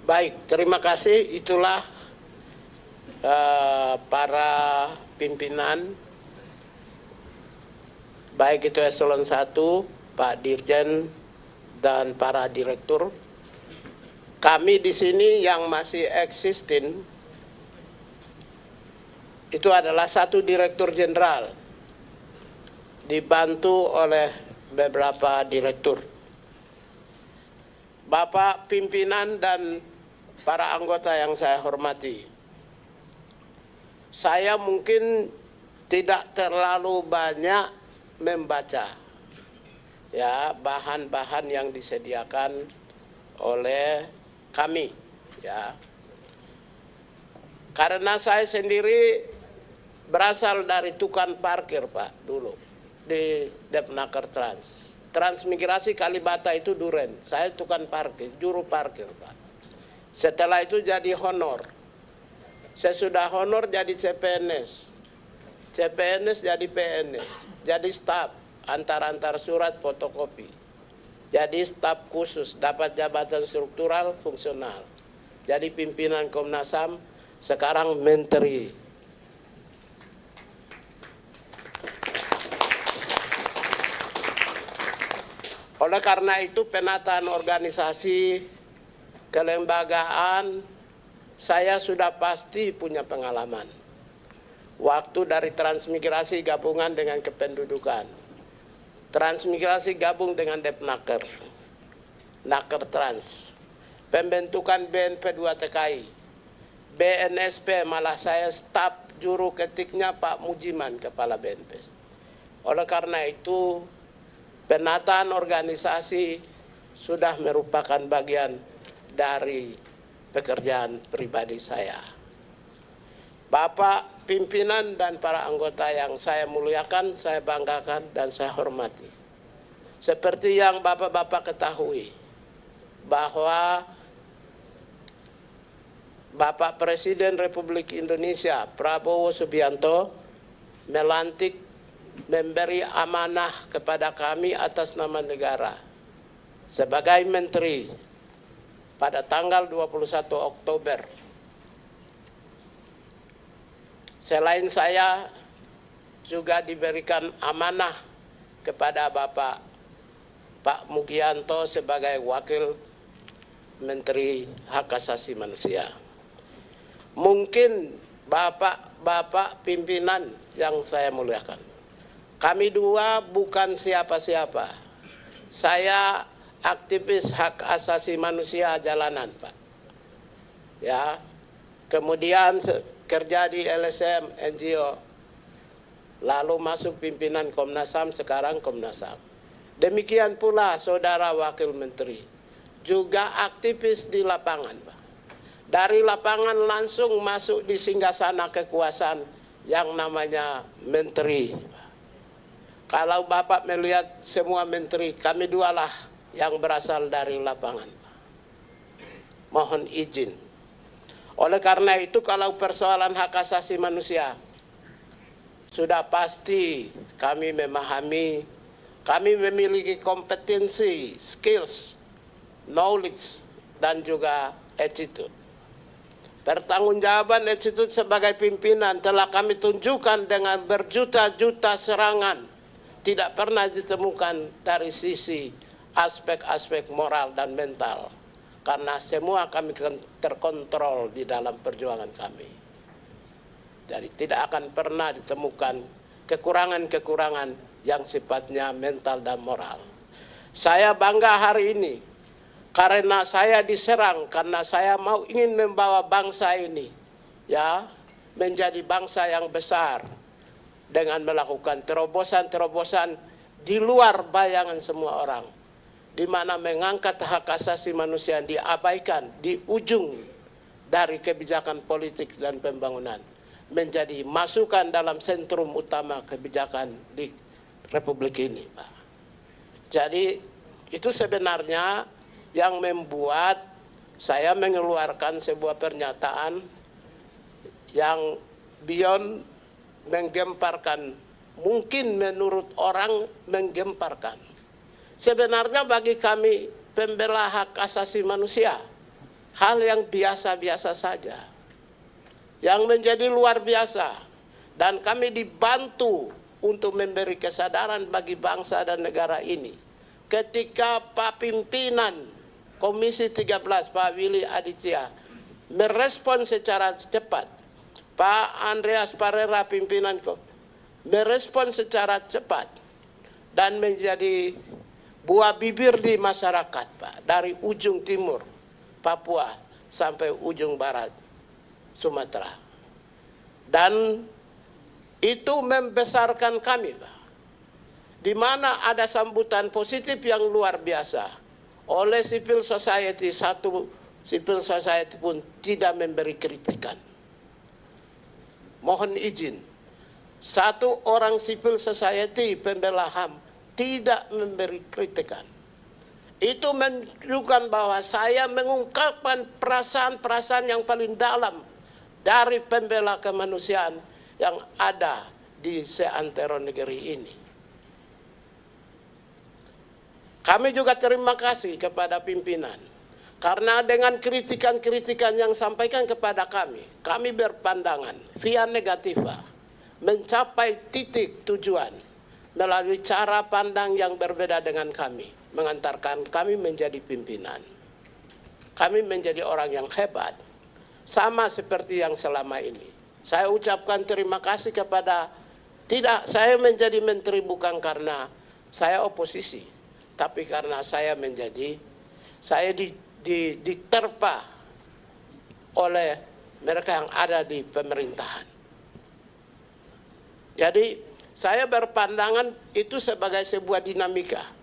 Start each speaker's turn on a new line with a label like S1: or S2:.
S1: Baik, terima kasih. Itulah para pimpinan, baik itu eselon 1, Pak Dirjen, dan para direktur. Kami di sini yang masih existing itu adalah 1 direktur jenderal, dibantu oleh beberapa direktur. Bapak pimpinan dan para anggota yang saya hormati, saya mungkin tidak terlalu banyak membaca ya bahan-bahan yang disediakan oleh kami ya. Karena saya sendiri berasal dari tukang parkir Pak dulu di Depnaker Transmigrasi Kalibata itu Duren. Saya tukang parkir, juru parkir Pak. Setelah itu jadi honor. Saya sudah honor jadi CPNS. CPNS jadi PNS. Jadi staf, antar-antar surat fotokopi. Jadi staf khusus, dapat jabatan struktural fungsional. Jadi pimpinan Komnas HAM, sekarang menteri. Oleh karena itu penataan organisasi kelembagaan saya sudah pasti punya pengalaman. Waktu dari transmigrasi gabungan dengan kependudukan, transmigrasi gabung dengan Depnaker, Naker Trans, pembentukan BNP 2 TKI, BNSP malah saya staf juru ketiknya Pak Mujiman, kepala BNP. Oleh karena itu penataan organisasi sudah merupakan bagian dari pekerjaan pribadi saya. Bapak pimpinan dan para anggota yang saya muliakan, saya banggakan dan saya hormati. Seperti yang Bapak-bapak ketahui bahwa Bapak Presiden Republik Indonesia Prabowo Subianto melantik, memberi amanah kepada kami atas nama negara sebagai menteri pada tanggal 21 Oktober. Selain saya juga diberikan amanah kepada Bapak Pak Mugianto sebagai Wakil Menteri Hak Asasi Manusia. Mungkin Bapak-bapak pimpinan yang saya muliakan, kami dua bukan siapa-siapa. Saya aktivis hak asasi manusia jalanan, Pak. Ya. Kemudian kerja di LSM NGO. Lalu masuk pimpinan Komnas HAM, sekarang Komnas HAM. Demikian pula Saudara Wakil Menteri, juga aktivis di lapangan, Pak. Dari lapangan langsung masuk di singgasana kekuasaan yang namanya menteri. Kalau Bapak melihat semua menteri, kami dualah yang berasal dari lapangan. Mohon izin. Oleh karena itu kalau persoalan hak asasi manusia, sudah pasti kami memahami, kami memiliki kompetensi, skills, knowledge, dan juga attitude. Pertanggungjawaban attitude sebagai pimpinan telah kami tunjukkan dengan berjuta-juta serangan. Tidak pernah ditemukan dari sisi aspek-aspek moral dan mental, karena semua kami terkontrol di dalam perjuangan kami. Jadi tidak akan pernah ditemukan kekurangan-kekurangan yang sifatnya mental dan moral. Saya bangga hari ini karena saya diserang, karena saya ingin membawa bangsa ini ya menjadi bangsa yang besar dengan melakukan terobosan-terobosan di luar bayangan semua orang, di mana mengangkat hak asasi manusia yang diabaikan di ujung dari kebijakan politik dan pembangunan menjadi masukan dalam sentrum utama kebijakan di Republik ini, Pak. Jadi itu sebenarnya yang membuat saya mengeluarkan sebuah pernyataan yang beyond menggemparkan, mungkin menurut orang menggemparkan. Sebenarnya bagi kami pembela hak asasi manusia hal yang biasa-biasa saja. Yang menjadi luar biasa, dan kami dibantu untuk memberi kesadaran bagi bangsa dan negara ini. Ketika Pak Pimpinan Komisi 13, Pak Willy Aditya, merespon secara cepat, Pak Andreas Parera pimpinan merespon secara cepat, dan menjadi buah bibir di masyarakat, Pak, dari ujung timur Papua sampai ujung barat Sumatera. Dan itu membesarkan kami, Pak, di mana ada sambutan positif yang luar biasa oleh civil society. Satu civil society pun tidak memberi kritikan. Mohon izin, satu orang civil society pembela HAM tidak memberi kritikan. Itu menunjukkan bahwa saya mengungkapkan perasaan-perasaan yang paling dalam dari pembela kemanusiaan yang ada di seantero negeri ini. Kami juga terima kasih kepada pimpinan, karena dengan kritikan-kritikan yang sampaikan kepada kami berpandangan via negativa mencapai titik tujuan melalui cara pandang yang berbeda dengan kami, mengantarkan kami menjadi pimpinan. Kami menjadi orang yang hebat, sama seperti yang selama ini. Saya ucapkan terima kasih kepada, tidak saya menjadi menteri bukan karena saya oposisi, tapi karena saya diterpa oleh mereka yang ada di pemerintahan. Jadi saya berpandangan itu sebagai sebuah dinamika.